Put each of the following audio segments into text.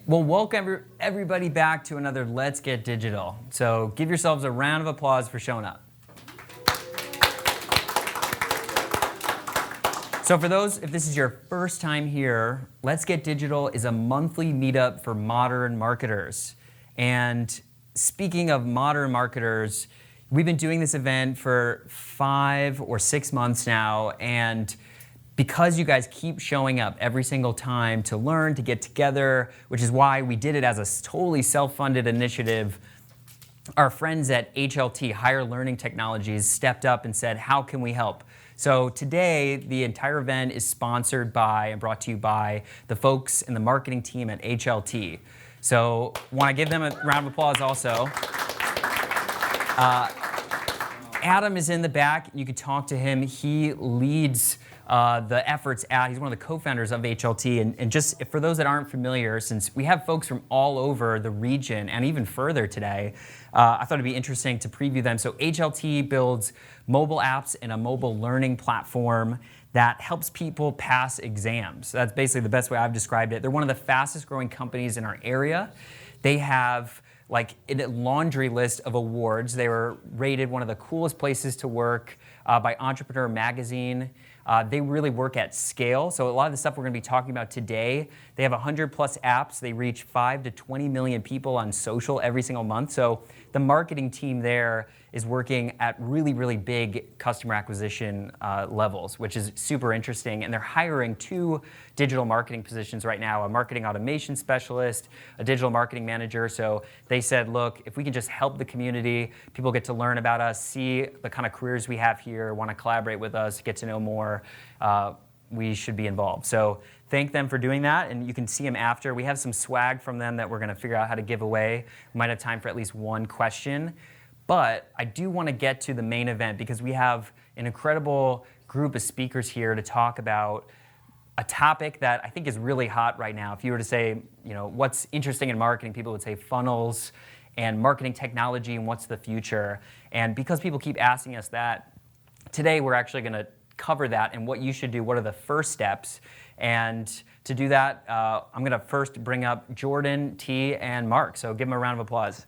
Well, welcome everybody back to another Let's Get Digital. So give yourselves a round of applause for showing up. So for those, if this is your first time here, Let's Get Digital is a monthly meetup for modern marketers. And speaking of modern marketers, we've been doing this event for 5 or 6 months now, and because you guys keep showing up every single time to learn, to get together, which is why we did it as a totally self-funded initiative, our friends at HLT, Higher Learning Technologies, stepped up and said, how can we help? So today, the entire event is sponsored by and brought to you by the folks in the marketing team at HLT. So want to give them a round of applause also. Adam is in the back. You could talk to him. He leads the efforts at, he's one of the co-founders of HLT. And just for those that aren't familiar, since we have folks from all over the region and even further today, I thought it'd be interesting to preview them. So HLT builds mobile apps and a mobile learning platform that helps people pass exams. That's basically the best way I've described it. They're one of the fastest growing companies in our area. They have like a laundry list of awards. They were rated one of the coolest places to work by Entrepreneur Magazine. They really work at scale. So a lot of the stuff we're going to be talking about today, they have 100 plus apps. They reach 5 to 20 million people on social every single month. So the marketing team there is working at really, really big customer acquisition levels, which is super interesting. And they're hiring 2 digital marketing positions right now, a marketing automation specialist, a digital marketing manager. So they said, look, if we can just help the community, people get to learn about us, see the kind of careers we have here, want to collaborate with us, get to know more, we should be involved. So thank them for doing that, and you can see them after. We have some swag from them that we're going to figure out how to give away. We might have time for at least one question. But I do want to get to the main event because we have an incredible group of speakers here to talk about a topic that I think is really hot right now. If you were to say, what's interesting in marketing, people would say funnels and marketing technology and what's the future. And because people keep asking us that, today we're actually going to cover that and what you should do, what are the first steps. And to do that, I'm going to first bring up Jordan, T, and Mark. So give them a round of applause.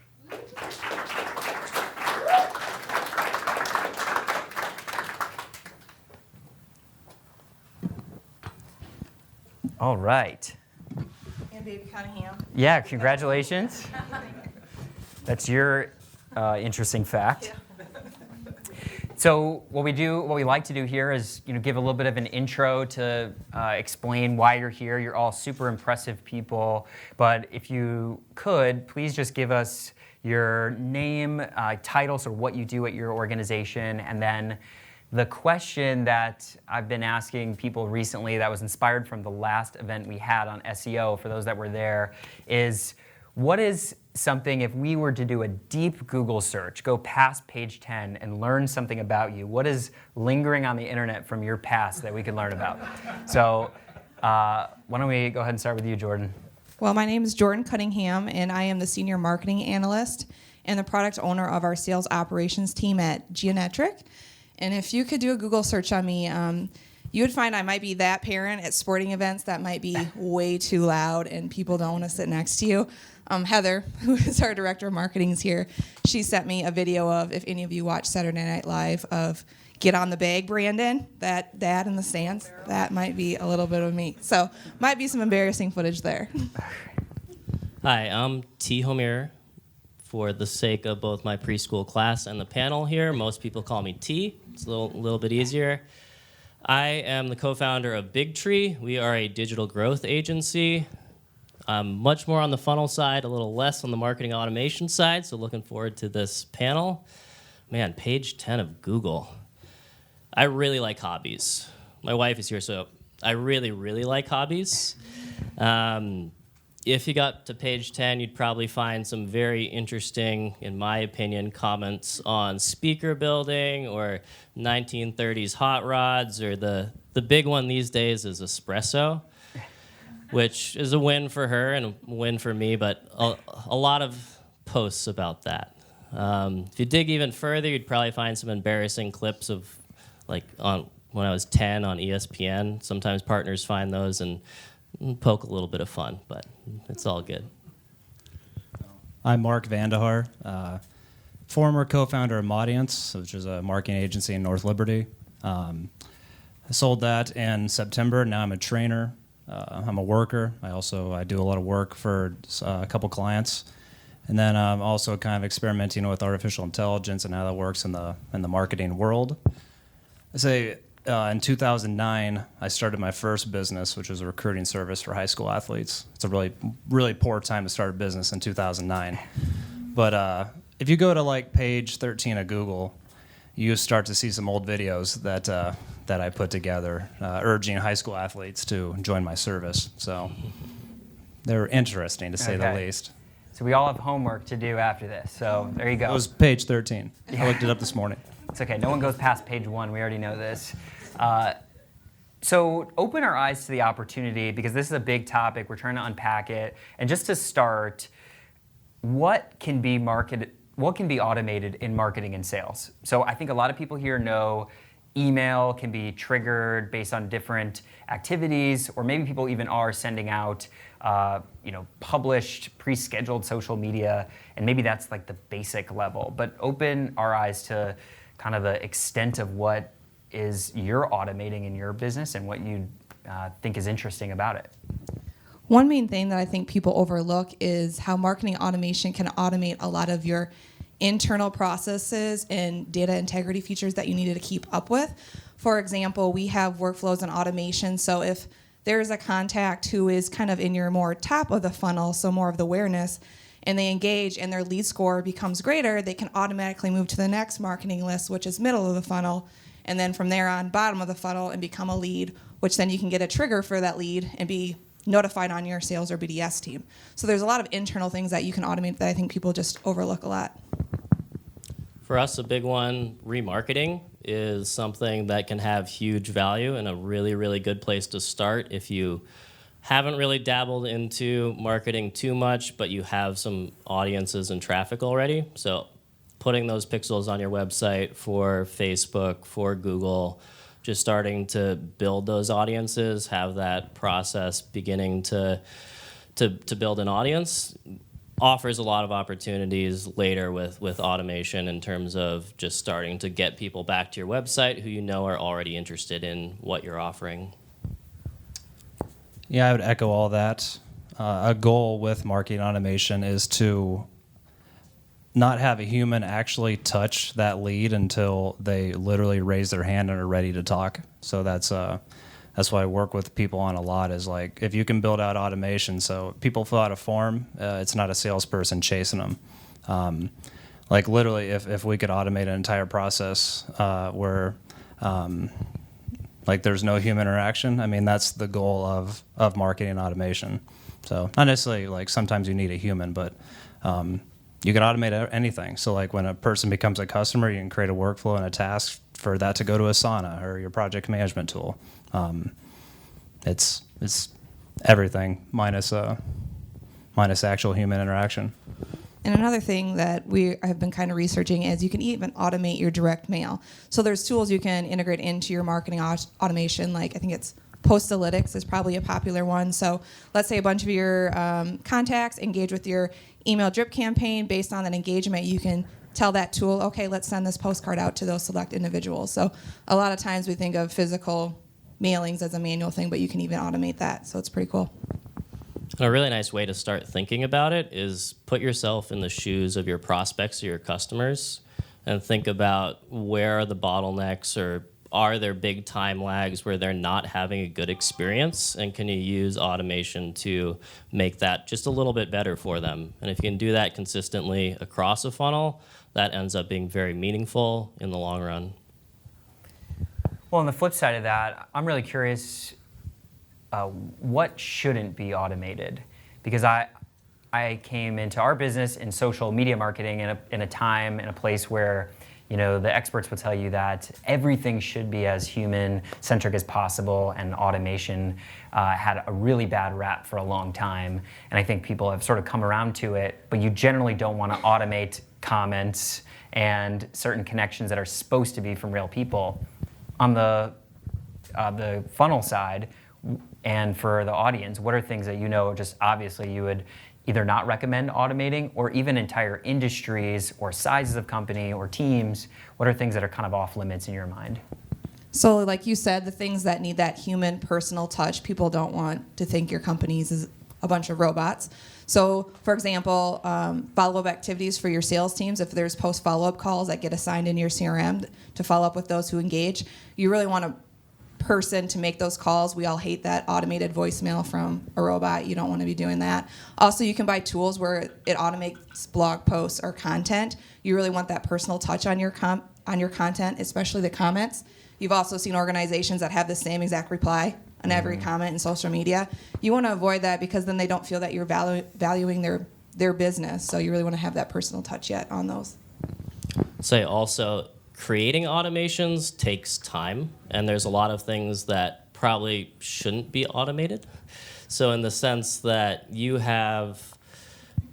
All right. And baby Cunningham. Yeah, congratulations. That's your interesting fact. So what we like to do here is give a little bit of an intro to explain why you're here. You're all super impressive people, but if you could, please just give us your name, title, so what you do at your organization, and then the question that I've been asking people recently that was inspired from the last event we had on SEO, for those that were there, is what is something, if we were to do a deep Google search, go past page 10 and learn something about you, what is lingering on the internet from your past that we could learn about? So why don't we go ahead and start with you, Jordan? Well, my name is Jordan Cunningham, and I am the Senior Marketing Analyst and the product owner of our sales operations team at Geonetric. And if you could do a Google search on me, you would find I might be that parent at sporting events that might be way too loud and people don't want to sit next to you. Heather, who is our director of marketing, is here. She sent me a video of, if any of you watch Saturday Night Live, of Get on the Bag, Brandon, that dad in the stands. That might be a little bit of me. So might be some embarrassing footage there. Hi, I'm Tihomir. For the sake of both my preschool class and the panel here, most people call me T. It's a little bit easier. I am the co-founder of Big Tree. We are a digital growth agency. Much more on the funnel side, a little less on the marketing automation side, so looking forward to this panel. Man, page 10 of Google. I really like hobbies. My wife is here, so I really, really like hobbies. If you got to page 10, you'd probably find some very interesting, in my opinion, comments on speaker building or 1930s hot rods, or the big one these days is espresso, which is a win for her and a win for me, but a lot of posts about that. If you dig even further, you'd probably find some embarrassing clips of, like, on when I was 10 on ESPN. Sometimes partners find those and poke a little bit of fun, but it's all good. I'm Mark Vande, former co-founder of Audience, which is a marketing agency in North Liberty. I sold that in September. Now I'm a trainer. I'm a worker. I do a lot of work for a couple clients. And then I'm also kind of experimenting with artificial intelligence and how that works in the marketing world. I say in 2009, I started my first business, which was a recruiting service for high school athletes. It's a really, really poor time to start a business in 2009. But if you go to like page 13 of Google, you start to see some old videos that I put together urging high school athletes to join my service. So they're interesting, to say the least. So we all have homework to do after this. So there you go. It was page 13. I looked it up this morning. It's okay. No one goes past page 1. We already know this. So open our eyes to the opportunity, because this is a big topic. We're trying to unpack it. And just to start, what can be automated in marketing and sales? So I think a lot of people here know email can be triggered based on different activities, or maybe people even are sending out published, pre-scheduled social media, and maybe that's like the basic level. But open our eyes to kind of the extent of what is you're automating in your business and what you think is interesting about it. One main thing that I think people overlook is how marketing automation can automate a lot of your internal processes and data integrity features that you needed to keep up with. For example, we have workflows and automation. So if there's a contact who is kind of in your more top of the funnel, so more of the awareness, and they engage and their lead score becomes greater, they can automatically move to the next marketing list, which is middle of the funnel, and then from there on, bottom of the funnel, and become a lead, which then you can get a trigger for that lead and be notified on your sales or BDS team. So there's a lot of internal things that you can automate that I think people just overlook a lot. For us, a big one, remarketing, is something that can have huge value and a really, really good place to start if you haven't really dabbled into marketing too much, but you have some audiences and traffic already. So putting those pixels on your website for Facebook, for Google, just starting to build those audiences, have that process beginning to build an audience, offers a lot of opportunities later with automation in terms of just starting to get people back to your website who you know are already interested in what you're offering. Yeah, I would echo all that. A goal with marketing automation is to not have a human actually touch that lead until they literally raise their hand and are ready to talk. So that's what I work with people on a lot, is like, if you can build out automation so people fill out a form, it's not a salesperson chasing them. Like literally, if we could automate an entire process where like there's no human interaction, I mean, that's the goal of marketing automation. So not necessarily like sometimes you need a human, but you can automate anything. So like when a person becomes a customer, you can create a workflow and a task for that to go to Asana or your project management tool. It's everything minus actual human interaction. And another thing that we have been kind of researching is you can even automate your direct mail. So there's tools you can integrate into your marketing automation, like I think it's Postalytics is probably a popular one. So let's say a bunch of your contacts engage with your email drip campaign. Based on that engagement, you can tell that tool, okay, let's send this postcard out to those select individuals. So a lot of times we think of physical mailings as a manual thing, but you can even automate that. So it's pretty cool. A really nice way to start thinking about it is put yourself in the shoes of your prospects or your customers and think about where are the bottlenecks, or are there big time lags where they're not having a good experience, and can you use automation to make that just a little bit better for them? And if you can do that consistently across a funnel, that ends up being very meaningful in the long run. Well, on the flip side of that, I'm really curious, what shouldn't be automated? Because I came into our business in social media marketing in a time, in a place where the experts will tell you that everything should be as human-centric as possible, and automation had a really bad rap for a long time. And I think people have sort of come around to it, but you generally don't want to automate comments and certain connections that are supposed to be from real people. On the funnel side, And for the audience, what are things that just obviously you would either not recommend automating, or even entire industries or sizes of company or teams? What are things that are kind of off limits in your mind? So like you said, the things that need that human personal touch, people don't want to think your company's is a bunch of robots. So for example, follow-up activities for your sales teams, if there's post follow-up calls that get assigned in your CRM to follow up with those who engage, you really want a person to make those calls. We all hate that automated voicemail from a robot. You don't want to be doing that. Also, you can buy tools where it automates blog posts or content. You really want that personal touch on your content, especially the comments. You've also seen organizations that have the same exact reply on every comment in social media. You want to avoid that because then they don't feel that you're valuing their business. So you really want to have that personal touch yet on those. Say also, creating automations takes time, and there's a lot of things that probably shouldn't be automated. So in the sense that you have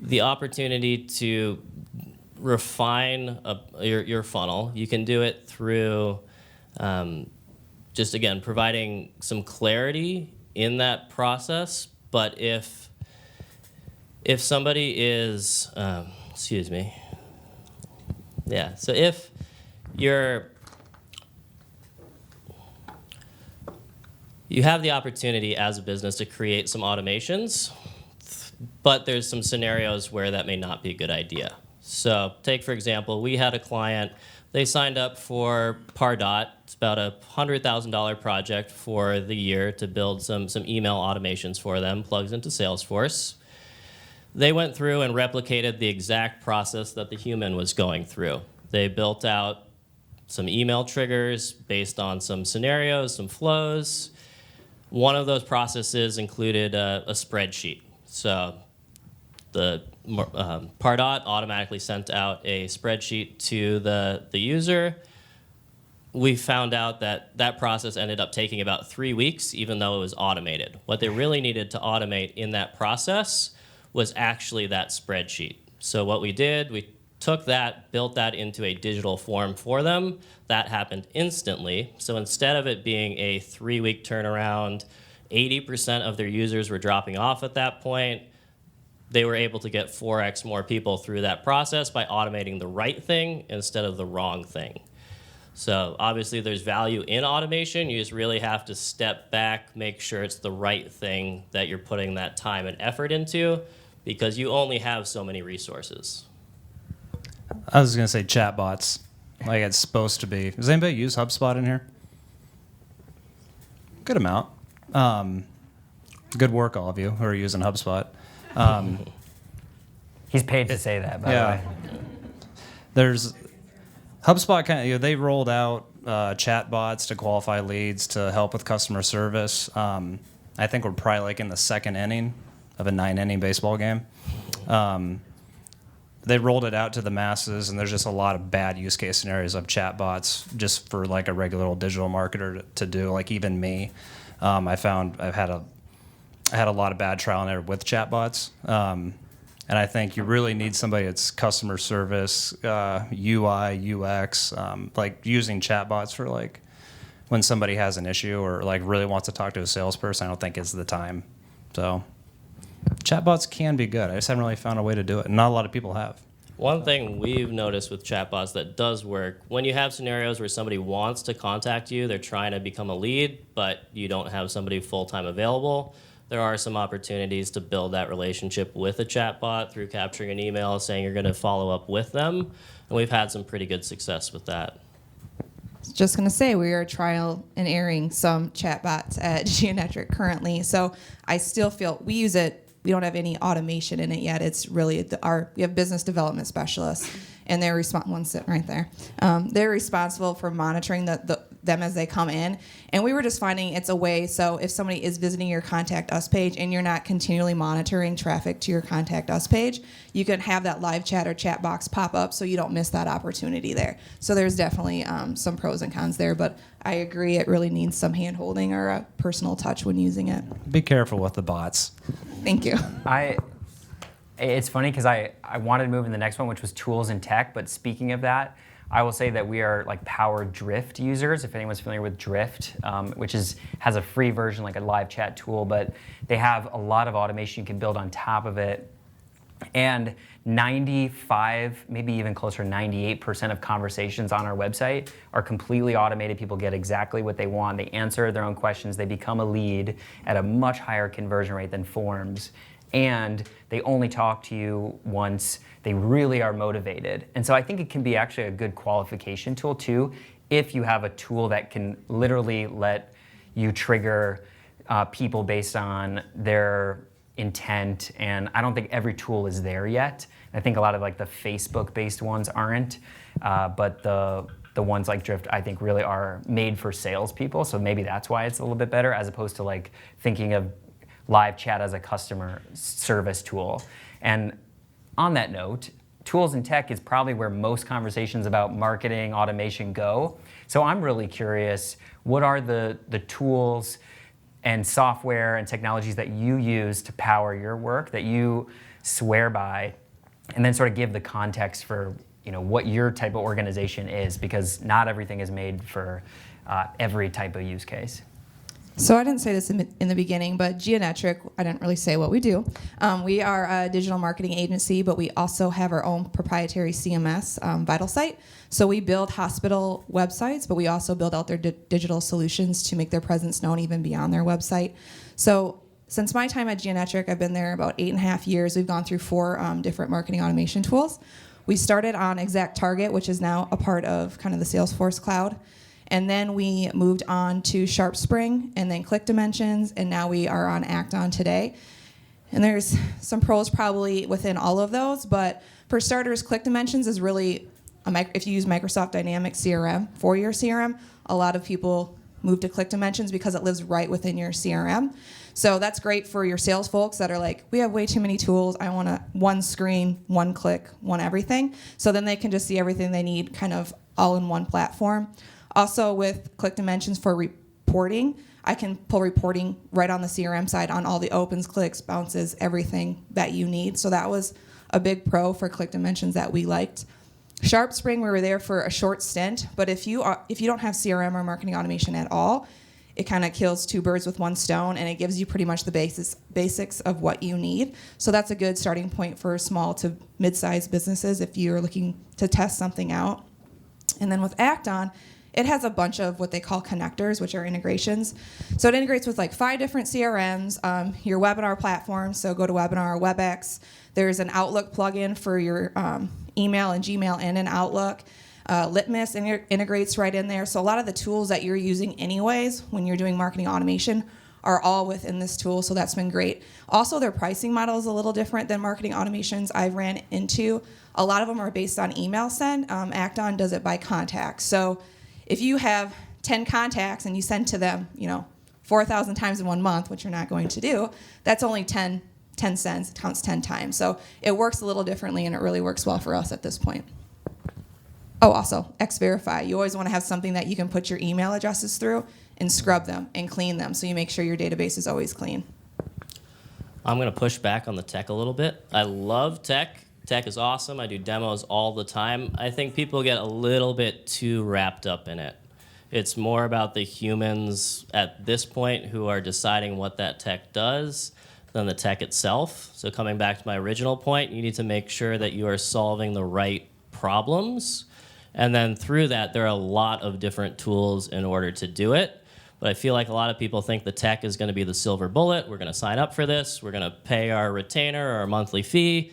the opportunity to refine your funnel, you can do it through just, again, providing some clarity in that process. But if somebody is, so if you have the opportunity as a business to create some automations, but there's some scenarios where that may not be a good idea. So take, for example, we had a client, they signed up for Pardot. It's about a $100,000 project for the year to build some email automations for them, plugs into Salesforce. They went through and replicated the exact process that the human was going through. They built out some email triggers based on some scenarios, some flows. One of those processes included a spreadsheet. So the Pardot automatically sent out a spreadsheet to the user. We found out that process ended up taking about 3 weeks, even though it was automated. What they really needed to automate in that process was actually that spreadsheet. So what we did, we took that, built that into a digital form for them. That happened instantly. So instead of it being a 3-week turnaround, 80% of their users were dropping off at that point. They were able to get 4x more people through that process by automating the right thing instead of the wrong thing. So obviously there's value in automation. You just really have to step back, make sure it's the right thing that you're putting that time and effort into, because you only have so many resources. I was going to say chatbots, like it's supposed to be. Does anybody use Hubspot in here? Good amount. Good work, all of you who are using HubSpot. He's paid to say that, by the way. There's HubSpot they rolled out chatbots to qualify leads to help with customer service. I think we're probably like in the second inning of a 9-inning baseball game. They rolled it out to the masses, and there's just a lot of bad use case scenarios of chatbots just for like a regular old digital marketer to do. Like even me, I found I had a lot of bad trial and error with chatbots. And I think you really need somebody that's customer service, UI, UX, like using chatbots for like when somebody has an issue or like really wants to talk to a salesperson. I don't think is the time. So chatbots can be good. I just haven't really found a way to do it. And not a lot of people have. One thing we've noticed with chatbots that does work, when you have scenarios where somebody wants to contact you, they're trying to become a lead, but you don't have somebody full-time available, there are some opportunities to build that relationship with a chatbot through capturing an email saying you're going to follow up with them. And we've had some pretty good success with that. Just going to say we are trial and erroring some chatbots at Geonetric currently. So I still feel we use it. We don't have any automation in it yet. It's really we have business development specialists, and they're one sitting right there. They're responsible for monitoring them as they come in. And we were just finding it's a way, so if somebody is visiting your Contact Us page and you're not continually monitoring traffic to your Contact Us page, you can have that live chat or chat box pop up so you don't miss that opportunity there. So there's definitely some pros and cons there, but I agree it really needs some hand-holding or a personal touch when using it. Be careful with the bots. Thank you. It's funny because I wanted to move in the next one, which was tools and tech. But speaking of that, I will say that we are like power Drift users, if anyone's familiar with Drift, which has a free version, like a live chat tool, but they have a lot of automation you can build on top of it. And 95, maybe even closer, 98% of conversations on our website are completely automated. People get exactly what they want. They answer their own questions. They become a lead at a much higher conversion rate than forms. And they only talk to you once they really are motivated. And so I think it can be actually a good qualification tool too, if you have a tool that can literally let you trigger people based on their intent. And I don't think every tool is there yet. I think a lot of like the Facebook-based ones aren't, but the ones like Drift, I think really are made for salespeople. So maybe that's why it's a little bit better, as opposed to like thinking of live chat as a customer service tool. And on that note, tools and tech is probably where most conversations about marketing automation go. So I'm really curious, what are the tools and software and technologies that you use to power your work, that you swear by, and then sort of give the context for what your type of organization is, because not everything is made for every type of use case. So I didn't say this in the beginning, but Geonetric, I didn't really say what we do. We are a digital marketing agency, but we also have our own proprietary CMS, VitalSite. So we build hospital websites, but we also build out their digital solutions to make their presence known even beyond their website. So since my time at Geonetric, I've been there about 8.5 years. We've gone through 4 different marketing automation tools. We started on ExactTarget, which is now a part of kind of the Salesforce cloud. And then we moved on to SharpSpring, and then Click Dimensions, and now we are on Acton today. And there's some pros probably within all of those, but for starters, Click Dimensions is really, if you use Microsoft Dynamics CRM for your CRM, a lot of people move to Click Dimensions because it lives right within your CRM. So that's great for your sales folks that are like, we have way too many tools. I want one screen, one click, one everything. So then they can just see everything they need kind of all in one platform. Also with Click Dimensions for reporting, I can pull reporting right on the CRM side on all the opens, clicks, bounces, everything that you need. So that was a big pro for Click Dimensions that we liked. SharpSpring, we were there for a short stint, but if you don't have CRM or marketing automation at all, it kind of kills 2 birds with 1 stone, and it gives you pretty much the basics of what you need. So that's a good starting point for small to mid-sized businesses if you're looking to test something out. And then with Acton, it has a bunch of what they call connectors, which are integrations. So it integrates with like 5 different CRMs, your webinar platforms, so GoToWebinar, WebEx. There's an Outlook plugin for your email and Gmail and an Outlook. Litmus integrates right in there. So a lot of the tools that you're using anyways when you're doing marketing automation are all within this tool, so that's been great. Also, their pricing model is a little different than marketing automations I've ran into. A lot of them are based on email send. Acton does it by contacts. So if you have 10 contacts and you send to them, 4,000 times in 1 month, which you're not going to do, that's only 10 cents. It counts 10 times. So it works a little differently, and it really works well for us at this point. Oh, also, X-Verify. You always want to have something that you can put your email addresses through and scrub them and clean them, so you make sure your database is always clean. I'm going to push back on the tech a little bit. I love tech. Tech is awesome. I do demos all the time. I think people get a little bit too wrapped up in it. It's more about the humans at this point who are deciding what that tech does than the tech itself. So coming back to my original point, you need to make sure that you are solving the right problems. And then through that, there are a lot of different tools in order to do it. But I feel like a lot of people think the tech is going to be the silver bullet. We're going to sign up for this. We're going to pay our retainer or our monthly fee.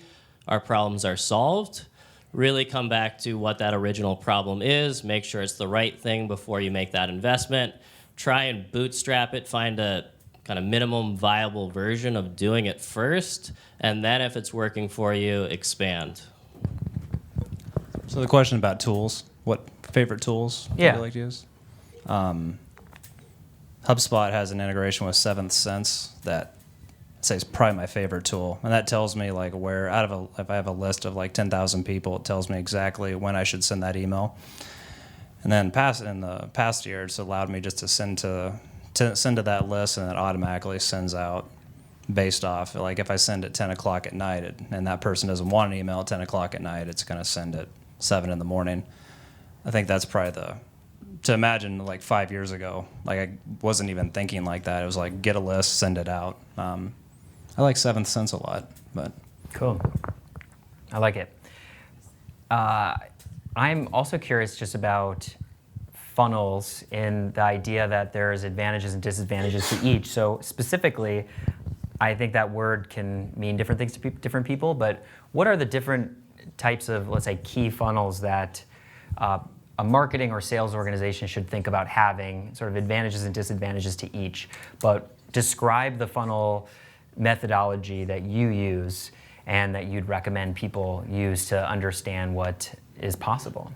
Our problems are solved. Really come back to what that original problem is. Make sure it's the right thing before you make that investment. Try and bootstrap it. Find a kind of minimum viable version of doing it first. And then if it's working for you, expand. So the question about tools, what favorite tools do you like to use? HubSpot has an integration with Seventh Sense that I'd say is probably my favorite tool, and that tells me like where if I have a list of like 10,000 people, it tells me exactly when I should send that email. And then in the past year, it's allowed me just to send to that list, and it automatically sends out based off like if I send at 10 o'clock at night and that person doesn't want an email at 10 o'clock at night, it's going to send at 7 in the morning. I think that's probably to imagine like 5 years ago, like I wasn't even thinking like that. It was like get a list, send it out. I like Seventh Sense a lot, but. Cool. I like it. I'm also curious just about funnels and the idea that there's advantages and disadvantages to each. So specifically, I think that word can mean different things to different people, but what are the different types of, let's say, key funnels that a marketing or sales organization should think about having, sort of advantages and disadvantages to each? But describe the funnel methodology that you use and that you'd recommend people use to understand what is possible.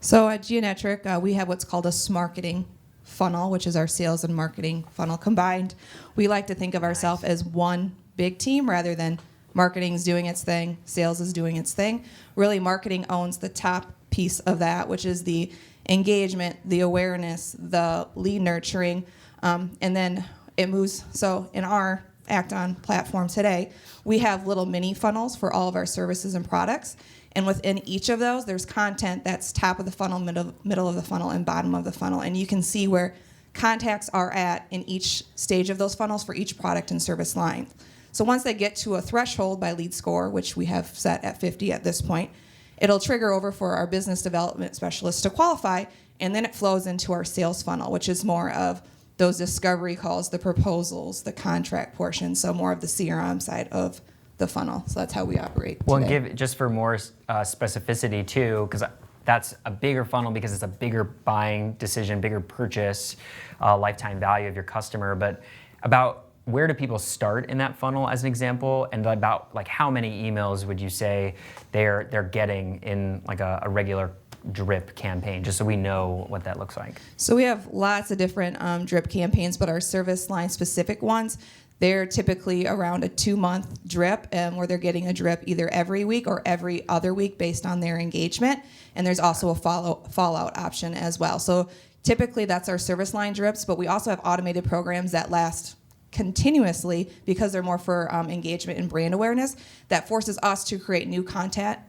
So at Geonetric, we have what's called a smarketing funnel, which is our sales and marketing funnel combined. We like to think of ourselves as one big team rather than marketing is doing its thing, sales is doing its thing. Really, marketing owns the top piece of that, which is the engagement, the awareness, the lead nurturing, and then it moves. So in our Act-On platform today, we have little mini funnels for all of our services and products. And within each of those, there's content that's top of the funnel, middle of the funnel, and bottom of the funnel. And you can see where contacts are at in each stage of those funnels for each product and service line. So once they get to a threshold by lead score, which we have set at 50 at this point, it'll trigger over for our business development specialists to qualify, and then it flows into our sales funnel, which is more of those discovery calls, the proposals, the contract portion, so more of the CRM side of the funnel. So that's how we operate Well, today. and give just for more specificity too, because that's a bigger funnel because it's a bigger buying decision, bigger purchase, lifetime value of your customer. But about where do people start in that funnel, as an example, and about like how many emails would you say they're getting in like a regular drip campaign, just so we know what that looks like? So we have lots of different drip campaigns, but our service line specific ones, they're typically around a 2-month drip, where they're getting a drip either every week or every other week based on their engagement. And there's also a fallout option as well. So typically that's our service line drips, but we also have automated programs that last continuously because they're more for engagement and brand awareness. That forces us to create new content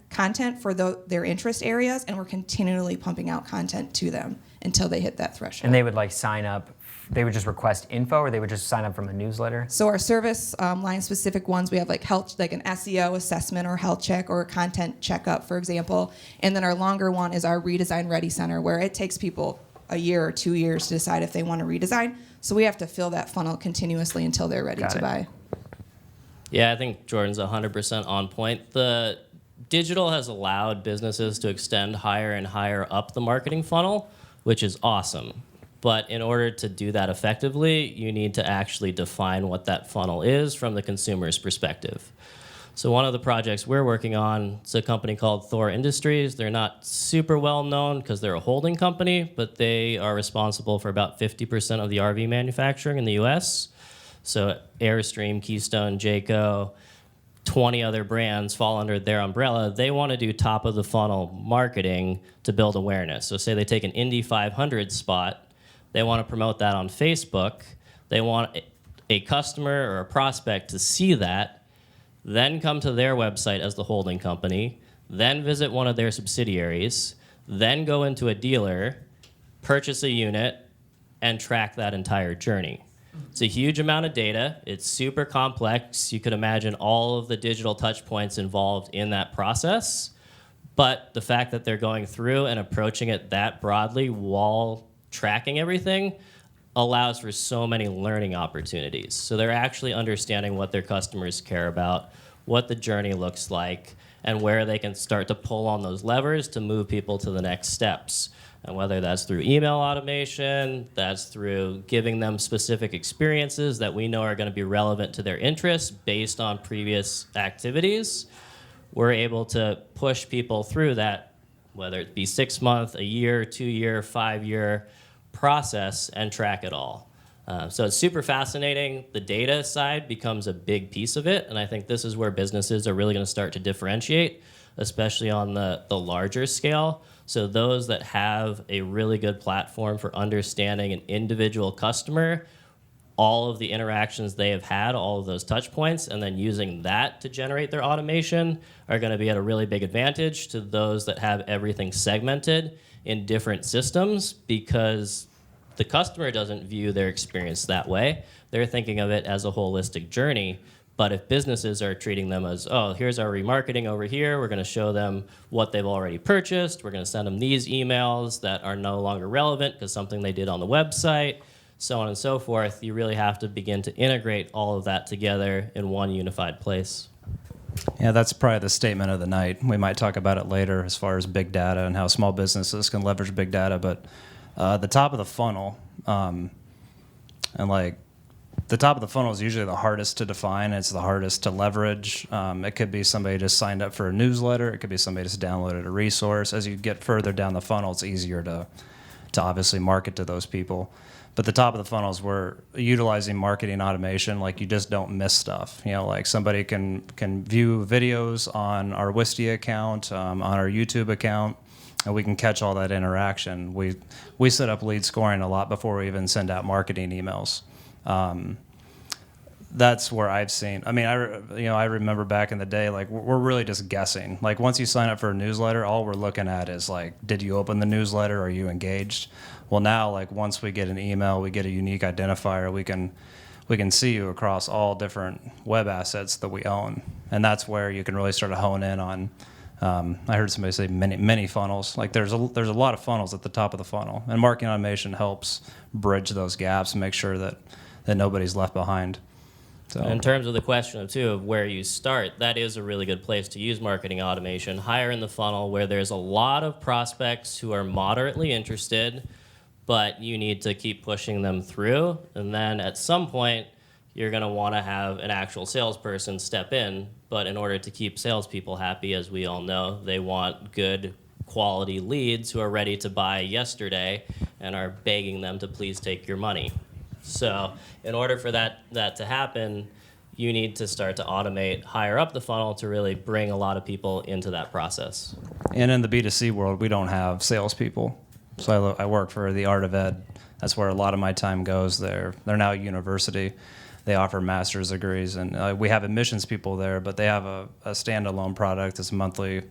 for their interest areas, and we're continually pumping out content to them until they hit that threshold. And they would like sign up, they would just request info, or they would just sign up from a newsletter? So our service line specific ones, we have like health, like an SEO assessment or health check or a content checkup, for example. And then our longer one is our redesign ready center, where it takes people a year or 2 years to decide if they want to redesign. So we have to fill that funnel continuously until they're ready to buy. Yeah, I think Jordan's 100% on point. The digital has allowed businesses to extend higher and higher up the marketing funnel, which is awesome. But in order to do that effectively, you need to actually define what that funnel is from the consumer's perspective. So one of the projects we're working on is a company called Thor Industries. They're not super well known because they're a holding company, but they are responsible for about 50% of the RV manufacturing in the US. So Airstream, Keystone, Jayco, 20 other brands fall under their umbrella. They want to do top of the funnel marketing to build awareness. So say they take an Indy 500 spot, they want to promote that on Facebook. They want a customer or a prospect to see that, then come to their website as the holding company, then visit one of their subsidiaries, then go into a dealer, purchase a unit, and track that entire journey. It's a huge amount of data. It's super complex. You could imagine all of the digital touch points involved in that process. But the fact that they're going through and approaching it that broadly while tracking everything allows for so many learning opportunities. So they're actually understanding what their customers care about, what the journey looks like, and where they can start to pull on those levers to move people to the next steps. And whether that's through email automation, that's through giving them specific experiences that we know are going to be relevant to their interests based on previous activities, we're able to push people through that, whether it be 6 month, a year, 2 year, 5 year process, and track it all. So it's super fascinating. The data side becomes a big piece of it, and I think this is where businesses are really going to start to differentiate, especially on the larger scale. So those that have a really good platform for understanding an individual customer all of the interactions they have had, all of those touch points, and then using that to generate their automation are going to be at a really big advantage to those that have everything segmented in different systems, because the customer doesn't view their experience that way. They're thinking of it as a holistic journey. But if businesses are treating them as, oh, here's our remarketing over here, we're going to show them what they've already purchased, we're going to send them these emails that are no longer relevant because something they did on the website, so on and so forth, you really have to begin to integrate all of that together in one unified place. Yeah, that's probably the statement of the night. We might talk about it later as far as big data and how small businesses can leverage big data. But the top of the funnel, the top of the funnel is usually the hardest to define. It's the hardest to leverage. It could be somebody just signed up for a newsletter. It could be somebody just downloaded a resource. As you get further down the funnel, it's easier to obviously market to those people. But the top of the funnel is where utilizing marketing automation, like you just don't miss stuff. You know, like somebody can view videos on our Wistia account, on our YouTube account, and we can catch all that interaction. We set up lead scoring a lot before we even send out marketing emails. That's where I've seen. I mean, I remember back in the day, like we're really just guessing. Like once you sign up for a newsletter, all we're looking at is like, did you open the newsletter? Are you engaged? Well, now like once we get an email, we get a unique identifier. We can see you across all different web assets that we own, and that's where you can really start to hone in on. I heard somebody say many funnels. Like there's a lot of funnels at the top of the funnel, and marketing automation helps bridge those gaps and make sure that nobody's left behind. So in terms of the question of where you start, that is a really good place to use marketing automation. Higher in the funnel where there's a lot of prospects who are moderately interested, but you need to keep pushing them through. And then at some point, you're going to want to have an actual salesperson step in. But in order to keep salespeople happy, as we all know, they want good quality leads who are ready to buy yesterday and are begging them to please take your money. So in order for that to happen, you need to start to automate higher up the funnel to really bring a lot of people into that process. And in the B2C world, we don't have salespeople. So I work for the Art of Ed. That's where a lot of my time goes. They're now a university. They offer master's degrees, and we have admissions people there, but they have a standalone product. It's monthly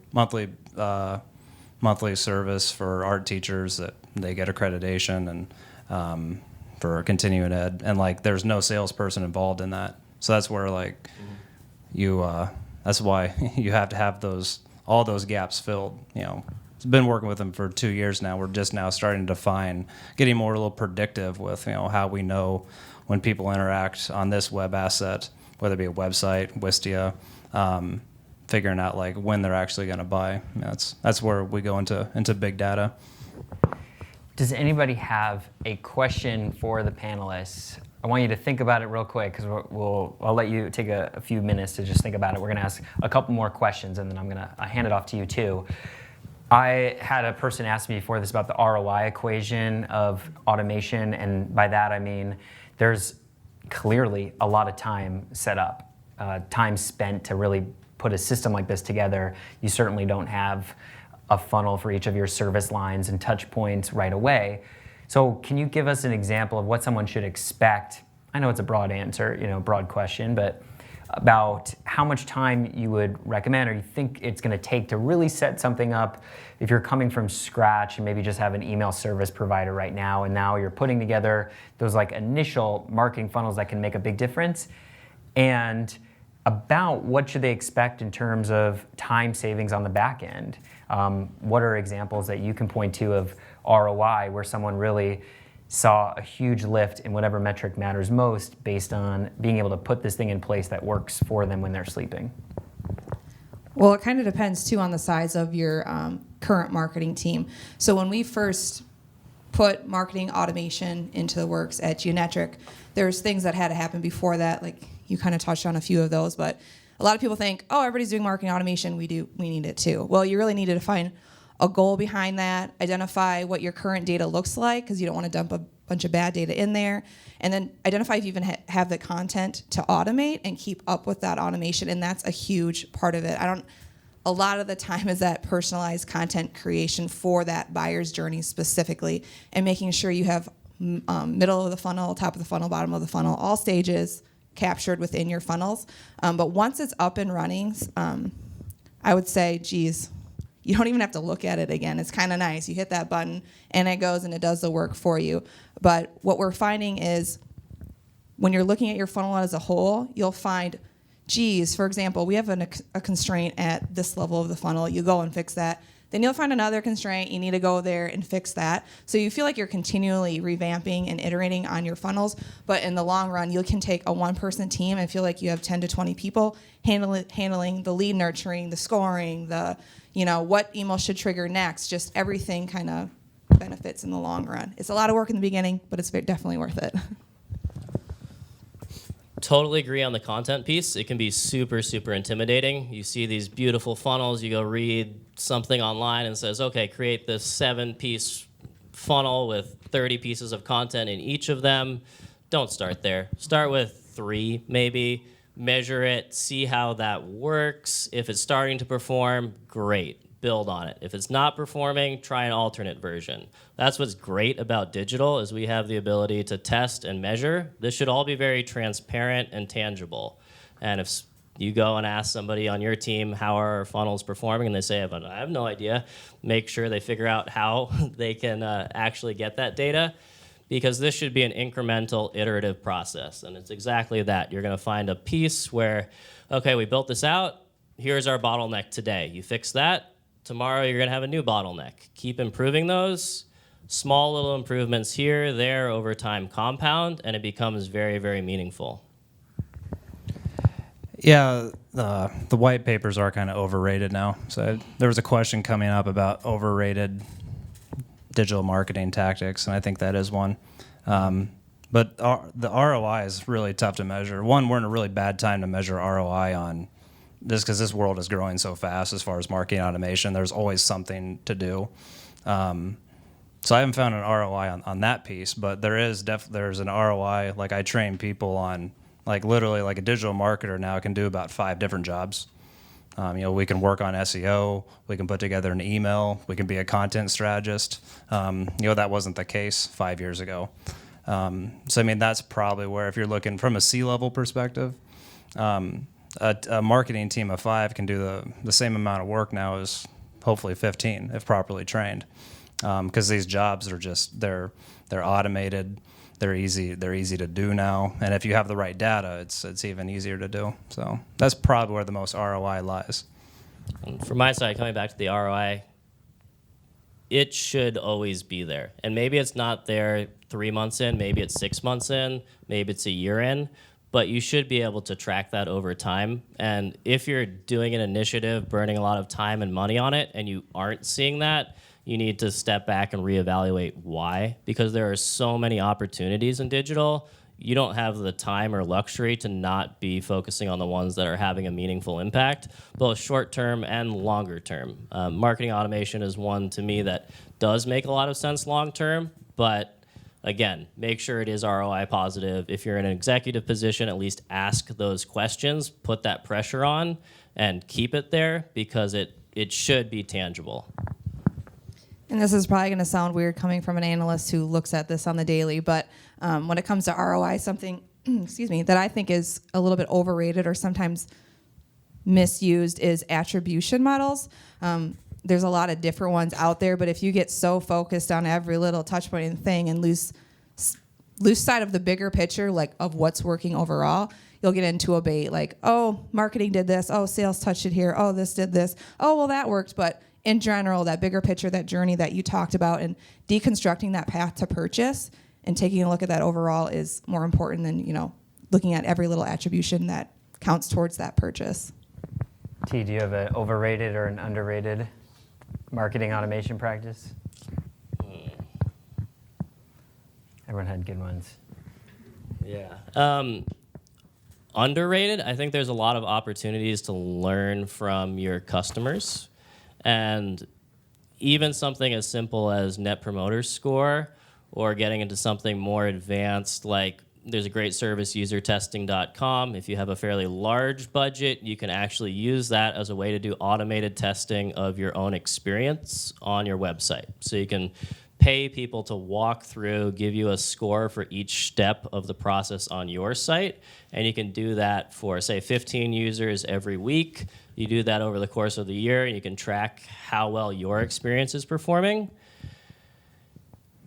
service for art teachers that they get accreditation and for continuing ed, and like there's no salesperson involved in that. So that's where like that's why you have to have all those gaps filled. You know, it's been working with them for 2 years now. We're just now starting to define, getting more a little predictive with how we know when people interact on this web asset, whether it be a website, Wistia, figuring out like when they're actually going to buy. That's where we go into big data. Does anybody have a question for the panelists? I want you to think about it real quick because I'll let you take a few minutes to just think about it. We're going to ask a couple more questions, and then I'm going to hand it off to you too. I had a person ask me before this about the ROI equation of automation, and by that I mean there's clearly a lot of time set up, time spent to really put a system like this together. You certainly don't have a funnel for each of your service lines and touch points right away. So can you give us an example of what someone should expect? I know it's a broad answer, broad question, but about how much time you would recommend or you think it's going to take to really set something up if you're coming from scratch and maybe just have an email service provider right now, and now you're putting together those like initial marketing funnels that can make a big difference, and about what should they expect in terms of time savings on the back end. What are examples that you can point to of ROI where someone really saw a huge lift in whatever metric matters most based on being able to put this thing in place that works for them when they're sleeping? Well, it kind of depends, too, on the size of your current marketing team. So when we first put marketing automation into the works at Geonetric, there's things that had to happen before that, like you kind of touched on a few of those, but a lot of people think, oh, everybody's doing marketing automation, we need it too. Well, you really need to define a goal behind that, identify what your current data looks like, because you don't want to dump a bunch of bad data in there, and then identify if you even have the content to automate and keep up with that automation, and that's a huge part of it. A lot of the time is that personalized content creation for that buyer's journey specifically, and making sure you have middle of the funnel, top of the funnel, bottom of the funnel, all stages captured within your funnels. But once it's up and running, I would say, geez, you don't even have to look at it again. It's kind of nice. You hit that button, and it goes and it does the work for you. But what we're finding is when you're looking at your funnel as a whole, you'll find, geez, for example, we have a constraint at this level of the funnel. You go and fix that. Then you'll find another constraint. You need to go there and fix that. So you feel like you're continually revamping and iterating on your funnels. But in the long run, you can take a one-person team and feel like you have 10 to 20 people handling the lead nurturing, the scoring, the, what email should trigger next. Just everything kind of benefits in the long run. It's a lot of work in the beginning, but it's definitely worth it. Totally agree on the content piece. It can be super, super intimidating. You see these beautiful funnels, you go read something online and says, okay, create this 7-piece funnel with 30 pieces of content in each of them. Don't start there. Start with 3, maybe. Measure it, see how that works. If it's starting to perform, great. Build on it. If it's not performing, try an alternate version. That's what's great about digital is we have the ability to test and measure. This should all be very transparent and tangible. And if you go and ask somebody on your team, how are our funnels performing, and they say, I have no idea, make sure they figure out how they can actually get that data, because this should be an incremental, iterative process. And it's exactly that. You're going to find a piece where, okay, we built this out. Here's our bottleneck today. You fix that. Tomorrow you're going to have a new bottleneck. Keep improving those. Small little improvements here, there, over time compound, and it becomes very, very meaningful. Yeah, the white papers are kind of overrated now. So there was a question coming up about overrated digital marketing tactics, and I think that is one. But the ROI is really tough to measure. One, we're in a really bad time to measure ROI on this because this world is growing so fast as far as marketing automation. There's always something to do. So I haven't found an ROI on that piece, but there's an ROI. Like I train people on, like literally like a digital marketer now can do about 5 different jobs. We can work on SEO, we can put together an email, we can be a content strategist. That wasn't the case 5 years ago. So I mean, that's probably where, if you're looking from a C-level perspective, a marketing team of 5 can do the same amount of work now as hopefully 15 if properly trained. Because these jobs are just they're automated, they're easy to do now, and if you have the right data, it's even easier to do. So that's probably where the most ROI lies. And from my side, coming back to the ROI, it should always be there. And maybe it's not there 3 months in, maybe it's 6 months in, maybe it's a year in, but you should be able to track that over time. And if you're doing an initiative, burning a lot of time and money on it, and you aren't seeing that, you need to step back and reevaluate why, because there are so many opportunities in digital. You don't have the time or luxury to not be focusing on the ones that are having a meaningful impact, both short-term and longer-term. Marketing automation is one, to me, that does make a lot of sense long-term, but again, make sure it is ROI positive. If you're in an executive position, at least ask those questions, put that pressure on, and keep it there, because it should be tangible. And this is probably going to sound weird coming from an analyst who looks at this on the daily, but when it comes to ROI, something that I think is a little bit overrated or sometimes misused is attribution models. There's a lot of different ones out there, but if you get so focused on every little touch point and thing and lose sight of the bigger picture, like of what's working overall, you'll get into a bait like, oh, marketing did this, oh, sales touched it here, oh, this did this, oh, well, that worked, but in general, that bigger picture, that journey that you talked about, and deconstructing that path to purchase and taking a look at that overall is more important than, looking at every little attribution that counts towards that purchase. T, do you have an overrated or an underrated marketing automation practice? Everyone had good ones. Yeah. Underrated, I think there's a lot of opportunities to learn from your customers. And even something as simple as Net Promoter Score, or getting into something more advanced, like there's a great service, usertesting.com. If you have a fairly large budget, you can actually use that as a way to do automated testing of your own experience on your website. So you can pay people to walk through, give you a score for each step of the process on your site. And you can do that for, say, 15 users every week. You do that over the course of the year, and you can track how well your experience is performing.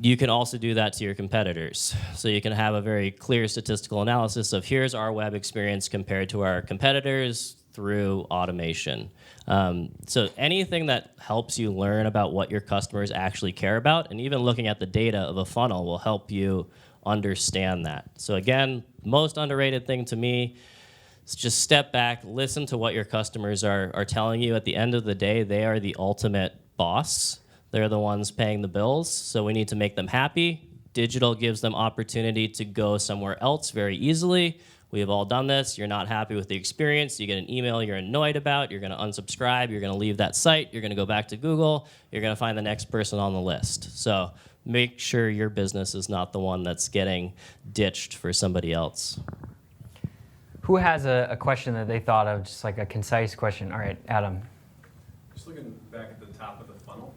You can also do that to your competitors. So you can have a very clear statistical analysis of here's our web experience compared to our competitors through automation. So anything that helps you learn about what your customers actually care about, and even looking at the data of a funnel will help you understand that. So again, most underrated thing to me is just step back, listen to what your customers are telling you. At the end of the day, they are the ultimate boss. They're the ones paying the bills, so we need to make them happy. Digital gives them opportunity to go somewhere else very easily. We have all done this. You're not happy with the experience. You get an email you're annoyed about. You're going to unsubscribe. You're going to leave that site. You're going to go back to Google. You're going to find the next person on the list. So make sure your business is not the one that's getting ditched for somebody else. Who has a question that they thought of, just like a concise question? All right, Adam. Just looking back at the top of the funnel,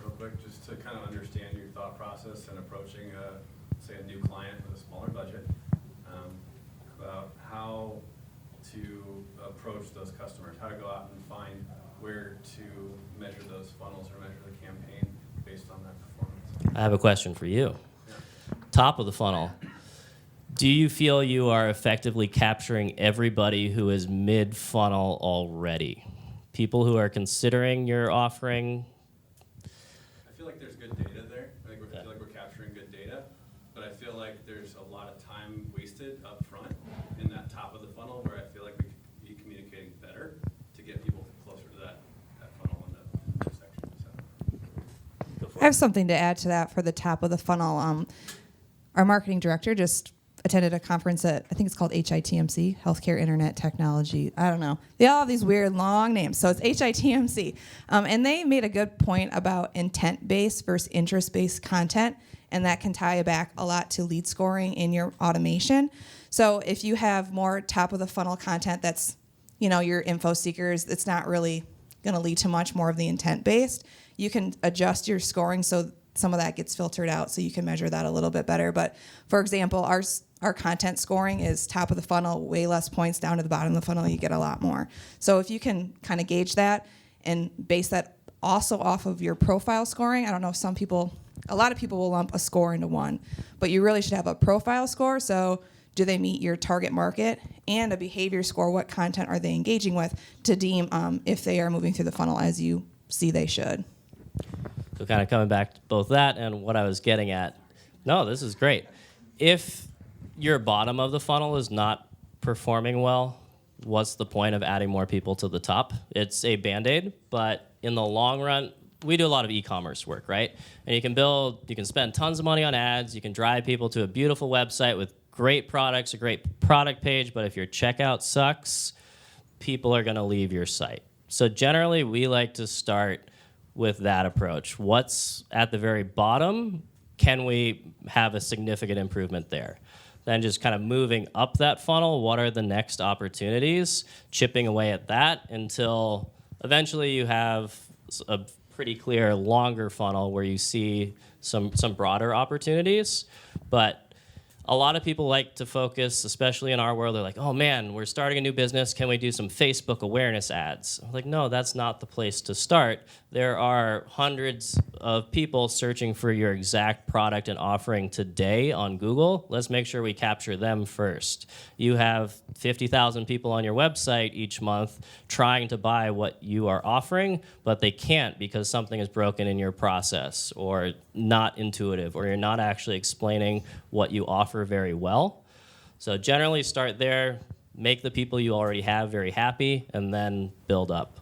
real quick, just to kind of understand your thought process and approaching, say, a new client with a smaller budget, about how to approach those customers, how to go out and find where to measure those funnels or measure the campaign based on that performance. I have a question for you. Yeah. Top of the funnel. Do you feel you are effectively capturing everybody who is mid-funnel already? People who are considering your offering? I feel like there's good data there. I feel like we're capturing good data, but I feel like there's a lot of time wasted up front in that top of the funnel where I feel like we could be communicating better to get people closer to that funnel in the section. So. I have something to add to that for the top of the funnel. Our marketing director just attended a conference at, I think it's called HITMC, Healthcare Internet Technology. I don't know. They all have these weird long names, so it's HITMC. And they made a good point about intent-based versus interest-based content, and that can tie back a lot to lead scoring in your automation. So if you have more top-of-the-funnel content that's, your info seekers, it's not really going to lead to much more of the intent-based. You can adjust your scoring so some of that gets filtered out, so you can measure that a little bit better. But for example, our content scoring is top of the funnel, way less points. Down to the bottom of the funnel, you get a lot more. So if you can kind of gauge that and base that also off of your profile scoring, I don't know if a lot of people will lump a score into one, but you really should have a profile score. So do they meet your target market, and a behavior score? What content are they engaging with to deem if they are moving through the funnel as you see they should? So kind of coming back to both that and what I was getting at. No, this is great. If your bottom of the funnel is not performing well, what's the point of adding more people to the top? It's a Band-Aid, but in the long run, we do a lot of e-commerce work, right? And you can spend tons of money on ads, you can drive people to a beautiful website with great products, a great product page, but if your checkout sucks, people are gonna leave your site. So generally, we like to start with that approach. What's at the very bottom? Can we have a significant improvement there? Then just kind of moving up that funnel, what are the next opportunities? Chipping away at that until eventually you have a pretty clear longer funnel where you see some broader opportunities. But a lot of people like to focus, especially in our world, they're like, oh man, we're starting a new business. Can we do some Facebook awareness ads? I'm like, no, that's not the place to start. There are hundreds of people searching for your exact product and offering today on Google. Let's make sure we capture them first. You have 50,000 people on your website each month trying to buy what you are offering, but they can't because something is broken in your process or not intuitive, or you're not actually explaining what you offer very well. So generally start there, make the people you already have very happy, and then build up.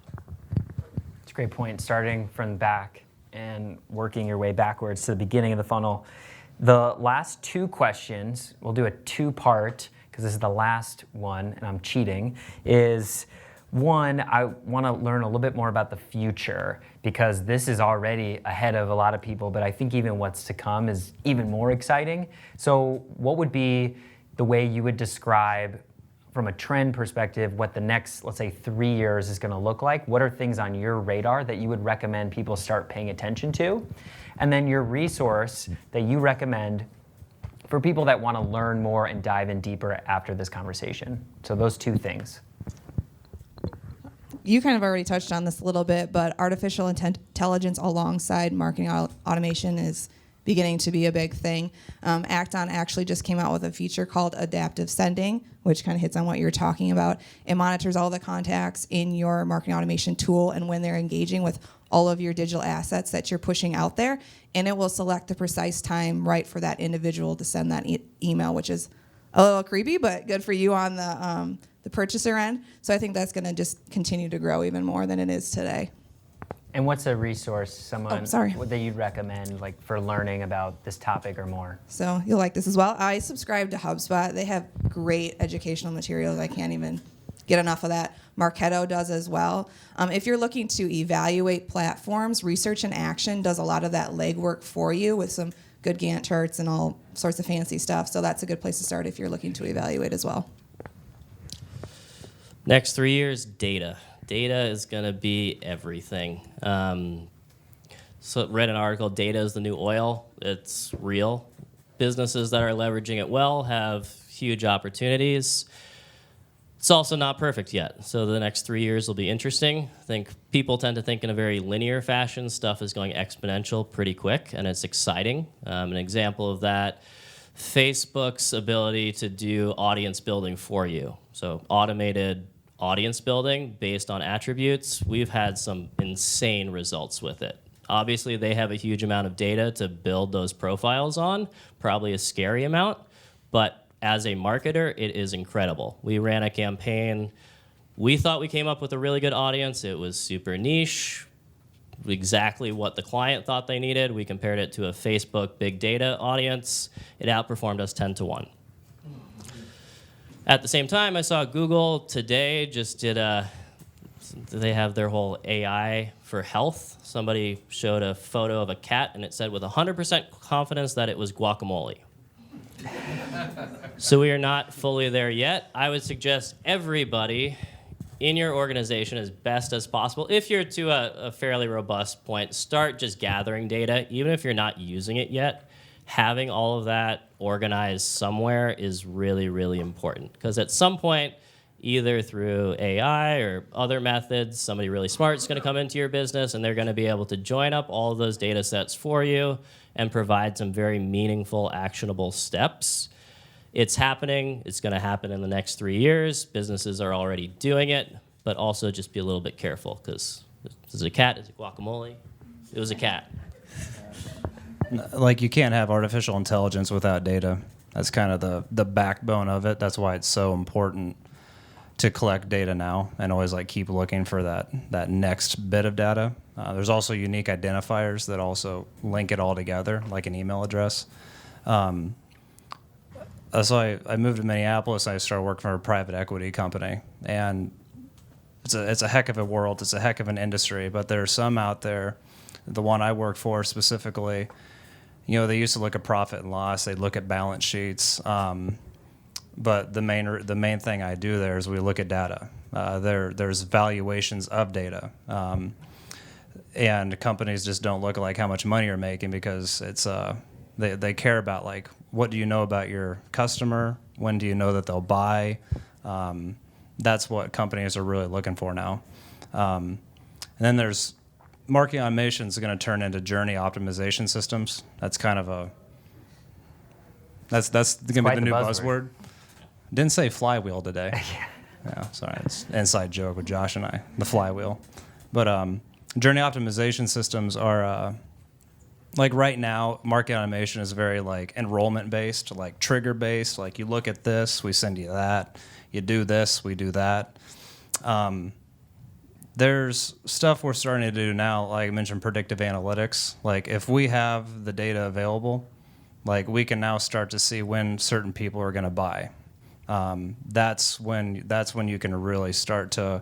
It's a great point, starting from the back and working your way backwards to the beginning of the funnel. The last two questions, we'll do a two-part, because this is the last one, and I'm cheating, is one, I want to learn a little bit more about the future, because this is already ahead of a lot of people, but I think even what's to come is even more exciting. So what would be the way you would describe from a trend perspective, what the next, let's say, 3 years is going to look like. What are things on your radar that you would recommend people start paying attention to? And then your resource that you recommend for people that want to learn more and dive in deeper after this conversation. So those two things. You kind of already touched on this a little bit, but artificial intelligence alongside marketing automation is beginning to be a big thing. Acton actually just came out with a feature called adaptive sending, which kind of hits on what you're talking about. It monitors all the contacts in your marketing automation tool and when they're engaging with all of your digital assets that you're pushing out there, and it will select the precise time right for that individual to send that email, which is a little creepy, but good for you on the purchaser end. So I think that's going to just continue to grow even more than it is today. And what's a resource that you'd recommend, like, for learning about this topic or more? So you'll like this as well. I subscribe to Hubspot. They have great educational materials. I can't even get enough of that. Marketo does as well. If you're looking to evaluate platforms, Research in Action does a lot of that legwork for you with some good Gantt charts and all sorts of fancy stuff. So that's a good place to start if you're looking to evaluate as well. Next 3 years, data. Data is going to be everything. So read an article, data is the new oil. It's real. Businesses that are leveraging it well have huge opportunities. It's also not perfect yet. So the next 3 years will be interesting. I think people tend to think in a very linear fashion. Stuff is going exponential pretty quick, and it's exciting. An example of that, Facebook's ability to do audience building for you. So automated audience building based on attributes. We've had some insane results with it. Obviously, they have a huge amount of data to build those profiles on, probably a scary amount, but as a marketer, it is incredible. We ran a campaign. We thought we came up with a really good audience. It was super niche, exactly what the client thought they needed. We compared it to a Facebook big data audience. It outperformed us 10 to 1. At the same time, I saw Google today just they have their whole AI for health. Somebody showed a photo of a cat, and it said with 100% confidence that it was guacamole. So we are not fully there yet. I would suggest everybody in your organization as best as possible, if you're to a fairly robust point, start just gathering data, even if you're not using it yet. Having all of that organized somewhere is really, really important. Because at some point, either through AI or other methods, somebody really smart is going to come into your business, and they're going to be able to join up all of those data sets for you and provide some very meaningful, actionable steps. It's happening. It's going to happen in the next 3 years. Businesses are already doing it, but also just be a little bit careful, because is it a cat? Is it guacamole? It was a cat. Like, you can't have artificial intelligence without data. That's kind of the backbone of it. That's why it's so important to collect data now and always keep looking for that next bit of data. There's also unique identifiers that also link it all together, like an email address. So I moved to Minneapolis. I started working for a private equity company, and it's a heck of a world. It's a heck of an industry, but there are some out there. The one I work for specifically, they used to look at profit and loss. They'd look at balance sheets. But the main thing I do there is we look at data. There's valuations of data. And companies just don't look at how much money you're making, because it's they care about what do you know about your customer? When do you know that they'll buy? That's what companies are really looking for now. And then there's marketing automation is going to turn into journey optimization systems. That's kind of that's going to be the new buzzword. Didn't say flywheel today. Yeah, sorry, it's an inside joke with Josh and I, the flywheel. But journey optimization systems are right now, marketing automation is very enrollment based, trigger based. You look at this, we send you that. You do this, we do that. There's stuff we're starting to do now, like I mentioned, predictive analytics. If we have the data available, we can now start to see when certain people are going to buy. That's when you can really start to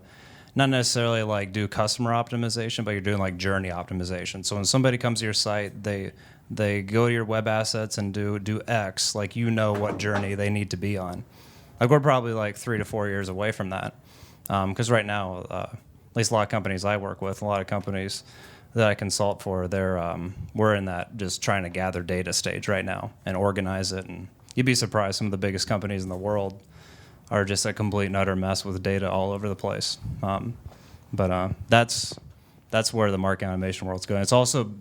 not necessarily do customer optimization, but you're doing journey optimization. So when somebody comes to your site, they go to your web assets and do X, what journey they need to be on. Like we're probably like 3 to 4 years away from that. Because right now, at least a lot of companies I work with, a lot of companies that I consult for, we're in that just trying to gather data stage right now and organize it. And you'd be surprised, some of the biggest companies in the world are just a complete and utter mess with data all over the place. But that's where the marketing automation world's going.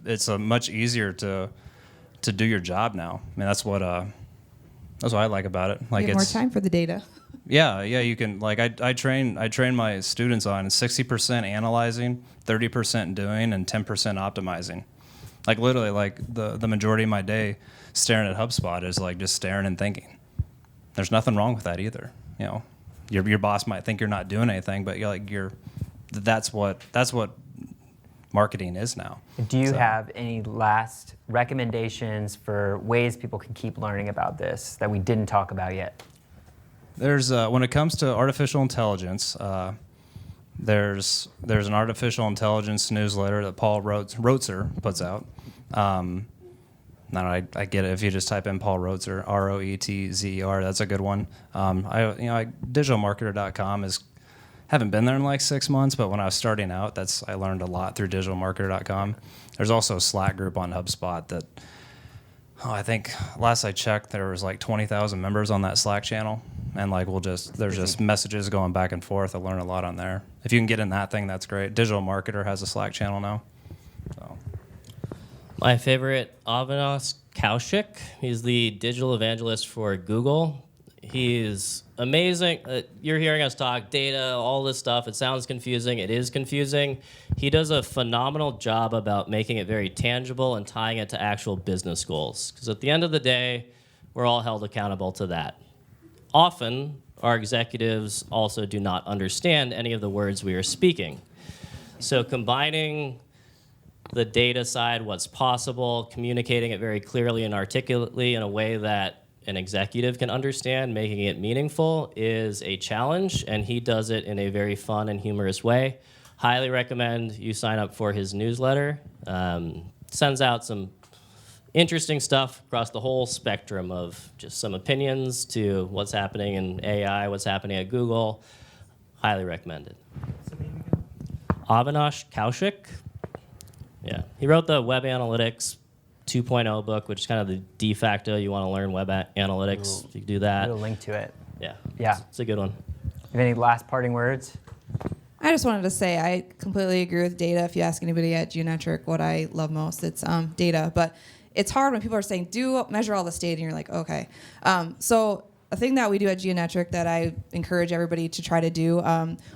It's much easier to do your job now. I mean, that's what I like about it. Like You have more time for the data. Yeah, you can, like, I train my students on 60% analyzing, 30% doing, and 10% optimizing. Like literally, like the majority of my day staring at Hubspot is like just staring and thinking. There's nothing wrong with that either. You know, your boss might think you're not doing anything, but that's what marketing is now. Do you have any last recommendations for ways people can keep learning about this that we didn't talk about yet? There's when it comes to artificial intelligence, there's an artificial intelligence newsletter that Paul Rotzer puts out. I get it if you just type in Paul Rotzer, Roetzer. That's a good one. Digitalmarketer.com haven't been there in like 6 months, but when I was starting out, I learned a lot through digitalmarketer.com. There's also a Slack group on HubSpot that. I think last I checked, there was like 20,000 members on that Slack channel, and like there's just messages going back and forth. I learn a lot on there. If you can get in that thing, that's great. Digital Marketer has a Slack channel now. So. My favorite, Avinash Kaushik. He's the digital evangelist for Google. He's amazing. You're hearing us talk data, all this stuff. It sounds confusing. It is confusing. He does a phenomenal job about making it very tangible and tying it to actual business goals. Because at the end of the day, we're all held accountable to that. Often, our executives also do not understand any of the words we are speaking. So combining the data side, what's possible, communicating it very clearly and articulately in a way that an executive can understand, making it meaningful, is a challenge, and he does it in a very fun and humorous way. Highly recommend you sign up for his newsletter. Sends out some interesting stuff across the whole spectrum of just some opinions to what's happening in AI, what's happening at Google. Highly recommended. Avinash Kaushik. Yeah, he wrote the Web Analytics 2.0 book, which is kind of the de facto. You want to learn web analytics, you can do that. Put a link to it. Yeah. It's a good one. Have any last parting words? I just wanted to say I completely agree with data. If you ask anybody at Geonetric what I love most, it's data. But it's hard when people are saying, measure all this data, and you're like, okay. So a thing that we do at Geonetric that I encourage everybody to try to do,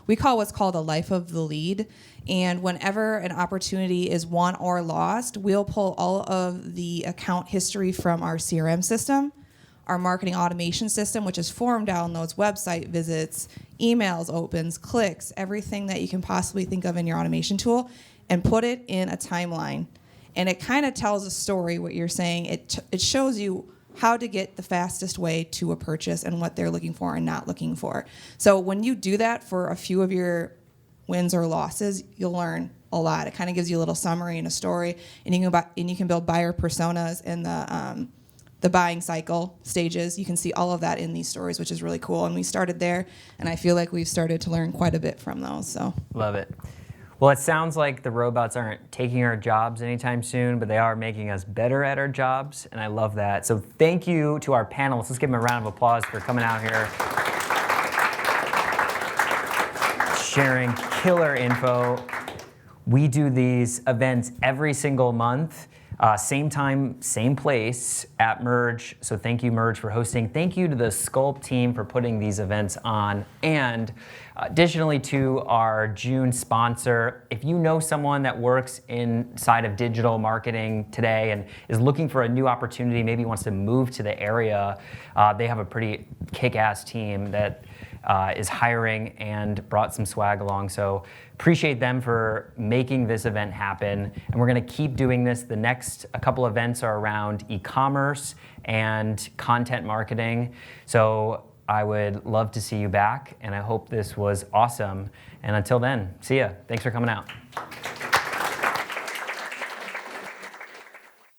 we call what's called a life of the lead. And whenever an opportunity is won or lost, we'll pull all of the account history from our CRM system, our marketing automation system, which is form downloads, website visits, emails opens, clicks, everything that you can possibly think of in your automation tool, and put it in a timeline. And it kind of tells a story, what you're saying. It shows you how to get the fastest way to a purchase and what they're looking for and not looking for. So when you do that for a few of your wins or losses, you'll learn a lot. It kind of gives you a little summary and a story, and you can build buyer personas and the buying cycle stages. You can see all of that in these stories, which is really cool. And we started there, and I feel like we've started to learn quite a bit from those. So Love it. Well, it sounds like the robots aren't taking our jobs anytime soon, but they are making us better at our jobs, and I love that. So thank you to our panelists. Let's give them a round of applause for coming out here, sharing killer info. We do these events every single month, same time, same place at Merge. So thank you, Merge, for hosting. Thank you to the Sculpt team for putting these events on. And additionally to our June sponsor, if you know someone that works inside of digital marketing today and is looking for a new opportunity, maybe wants to move to the area, they have a pretty kick-ass team that is hiring and brought some swag along. So appreciate them for making this event happen. And we're going to keep doing this. The next couple events are around e-commerce and content marketing. So I would love to see you back, and I hope this was awesome. And until then, see ya. Thanks for coming out.